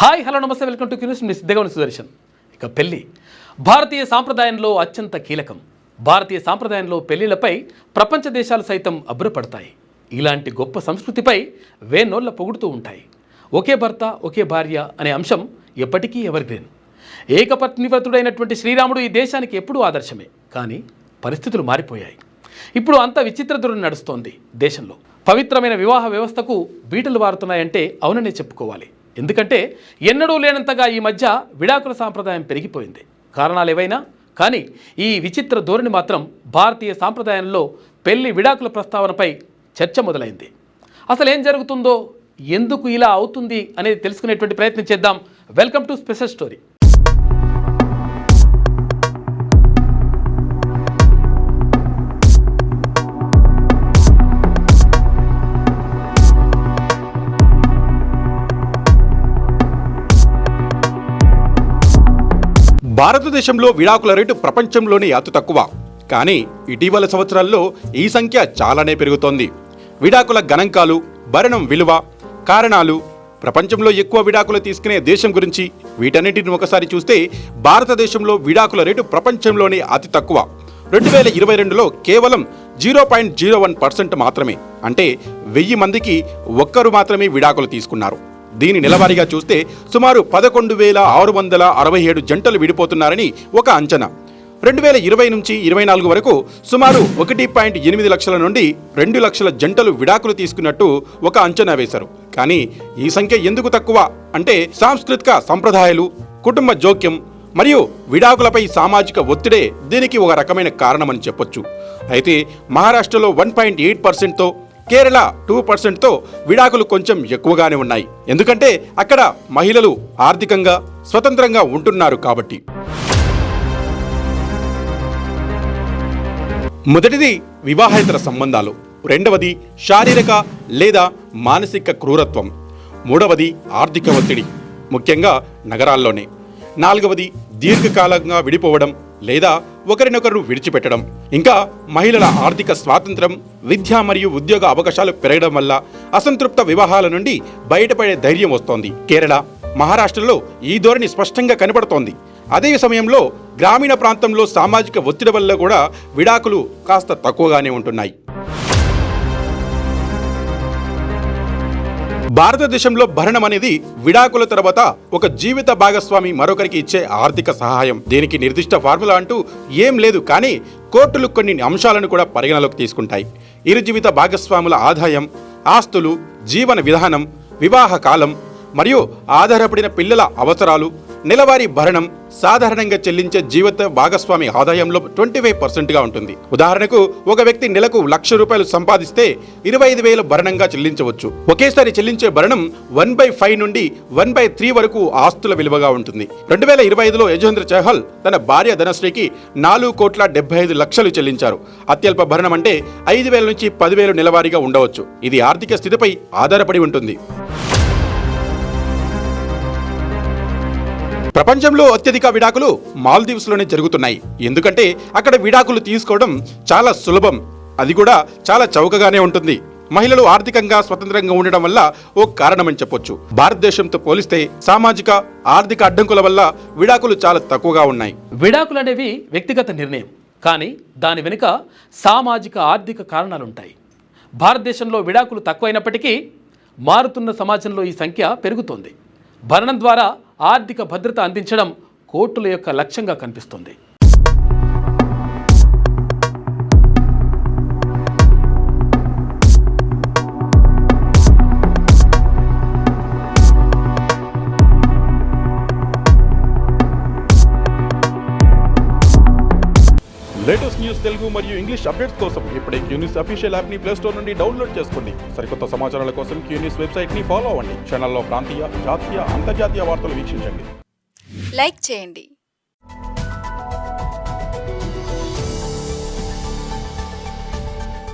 Hi hello నమస్తే welcome to క్యూనిస్ miss దేగవన్ Sudarshan. ఇక పెళ్లి భారతీయ సాంప్రదాయంలో అత్యంత కీలకం. భారతీయ సాంప్రదాయంలో పెళ్లిలపై ప్రపంచ దేశాలు సైతం అబ్బురపడతాయి. ఇలాంటి గొప్ప సంస్కృతిపై వేనోళ్ళ పొగుడుతూ ఉంటాయి. ఒకే భర్త ఒకే భార్య అనే అంశం ఎప్పటికీ ఎవర్గ్రీన్. ఏకపత్నివ్రతుడైనటువంటి శ్రీరాముడు ఈ దేశానికి ఎప్పుడూ ఆదర్శమే. కానీ పరిస్థితులు మారిపోయాయి. ఇప్పుడు అంత విచిత్ర ధోరణి నడుస్తోంది దేశంలో. పవిత్రమైన వివాహ వ్యవస్థకు బీటలు వారుతున్నాయంటే అవుననే చెప్పుకోవాలి. ఎందుకంటే ఎన్నడూ లేనంతగా ఈ మధ్య విడాకుల సాంప్రదాయం పెరిగిపోయింది. కారణాలు ఏవైనా కానీ ఈ విచిత్ర ధోరణి మాత్రం భారతీయ సాంప్రదాయంలో పెళ్లి విడాకుల ప్రస్తావనపై చర్చ మొదలైంది. అసలు ఏం జరుగుతుందో, ఎందుకు ఇలా అవుతుంది అనేది తెలుసుకునేటువంటి ప్రయత్నం చేద్దాం. Welcome to special story. భారతదేశంలో విడాకుల రేటు ప్రపంచంలోనే అతి తక్కువ. కానీ ఇటీవల సంవత్సరాల్లో ఈ సంఖ్య చాలానే పెరుగుతోంది. విడాకుల గణాంకాలు, భరణం విలువ, కారణాలు, ప్రపంచంలో ఎక్కువ విడాకులు తీసుకునే దేశం గురించి వీటన్నిటిని ఒకసారి చూస్తే భారతదేశంలో విడాకుల రేటు ప్రపంచంలోనే అతి తక్కువ. 2022లో కేవలం 0.01% మాత్రమే. అంటే 1000 మందికి ఒక్కరు మాత్రమే విడాకులు తీసుకున్నారు. దీని నెలవారీగా చూస్తే సుమారు 11,667 జంటలు విడిపోతున్నారని ఒక అంచనా. 2020 నుంచి 24 వరకు సుమారు 1.8 లక్షల నుండి 2 లక్షల జంటలు విడాకులు తీసుకున్నట్టు ఒక అంచనా వేశారు. కానీ ఈ సంఖ్య ఎందుకు తక్కువ అంటే సాంస్కృతిక సంప్రదాయాలు, కుటుంబ జోక్యం మరియు విడాకులపై సామాజిక ఒత్తిడే దీనికి ఒక రకమైన కారణమని చెప్పొచ్చు. అయితే మహారాష్ట్రలో 1.8%తో, కేరళ 2%తో విడాకులు కొంచెం ఎక్కువగానే ఉన్నాయి. ఎందుకంటే అక్కడ మహిళలు ఆర్థికంగా స్వతంత్రంగా ఉంటున్నారు కాబట్టి. మొదటిది వివాహేతర సంబంధాలు, రెండవది శారీరక లేదా మానసిక క్రూరత్వం, మూడవది ఆర్థిక ఒత్తిడి, ముఖ్యంగా నగరాల్లోనే, నాలుగవది దీర్ఘకాలంగా విడిపోవడం లేదా ఒకరినొకరు విడిచిపెట్టడం, ఇంకా మహిళల ఆర్థిక స్వాతంత్రం, విద్య మరియు ఉద్యోగ అవకాశాలు పెరగడం వల్ల అసంతృప్త వివాహాల నుండి బయటపడే ధైర్యం వస్తోంది. కేరళ, మహారాష్ట్రలో ఈ ధోరణి స్పష్టంగా కనబడుతోంది. అదే సమయంలో గ్రామీణ ప్రాంతంలో సామాజిక ఒత్తిడి వల్ల కూడా విడాకులు కాస్త తక్కువగానే ఉంటున్నాయి. భారతదేశంలో భరణం అనేది విడాకుల తర్వాత ఒక జీవిత భాగస్వామి మరొకరికి ఇచ్చే ఆర్థిక సహాయం. దీనికి నిర్దిష్ట ఫార్ములా అంటూ ఏం లేదు. కానీ కోర్టులు కొన్ని అంశాలను కూడా పరిగణలోకి తీసుకుంటాయి. ఇరు జీవిత భాగస్వాముల ఆదాయం, ఆస్తులు, జీవన విధానం, వివాహ కాలం మరియు ఆధారపడిన పిల్లల అవసరాలు, నెలవారీ భరణం సాధారణంగా చెల్లించే జీవిత భాగస్వామి ఆదాయంలో 25%గా ఉంటుంది. ఉదాహరణకు ఒక వ్యక్తి నెలకు ₹1,00,000 సంపాదిస్తే 25,000 భరణంగా చెల్లించవచ్చు. ఒకేసారి చెల్లించే భరణం 1/5 నుండి 1/3 వరకు ఆస్తుల విలువగా ఉంటుంది. 2025లో యజేంద్ర చహల్ తన భార్య ధనశ్రీకి ₹4,75,00,000 చెల్లించారు. అత్యల్ప భరణం అంటే 5,000 నుంచి 10,000 నెలవారీగా ఉండవచ్చు. ఇది ఆర్థిక స్థితిపై ఆధారపడి ఉంటుంది. ప్రపంచంలో అత్యధిక విడాకులు మాల్దీవ్స్లోనే జరుగుతున్నాయి. ఎందుకంటే అక్కడ విడాకులు తీసుకోవడం చాలా సులభం, అది కూడా చాలా చౌకగానే ఉంటుంది. మహిళలు ఆర్థికంగా స్వతంత్రంగా ఉండడం వల్ల ఓ కారణమని చెప్పొచ్చు. భారతదేశంతో పోలిస్తే సామాజిక ఆర్థిక అడ్డంకుల వల్ల విడాకులు చాలా తక్కువగా ఉన్నాయి. విడాకులు అనేవి వ్యక్తిగత నిర్ణయం, కానీ దాని వెనుక సామాజిక ఆర్థిక కారణాలుంటాయి. భారతదేశంలో విడాకులు తక్కువైనప్పటికీ మారుతున్న సమాజంలో ఈ సంఖ్య పెరుగుతోంది. భరణం ద్వారా ఆర్థిక భద్రత అందించడం కోర్టుల యొక్క లక్ష్యంగా కనిపిస్తుంది. లేటెస్ట్ న్యూస్ తెలుగు మరియు ఇంగ్లీష్ అప్డేట్స్ కోసం ఇప్పుడే క్యూనిస్ అఫీషియల్ యాప్ ని ప్లే స్టోర్ నుండి డౌన్లోడ్ చేసుకోండి. సరికొత్త సమాచారాల కోసం క్యూనిస్ వెబ్సైట్ ని ఫాలో అవ్వండి. ఛానల్లో ప్రాంతీయ, జాతీయ, అంతర్జాతీయ వార్తలు వీక్షించండి. లైక్ చేయండి.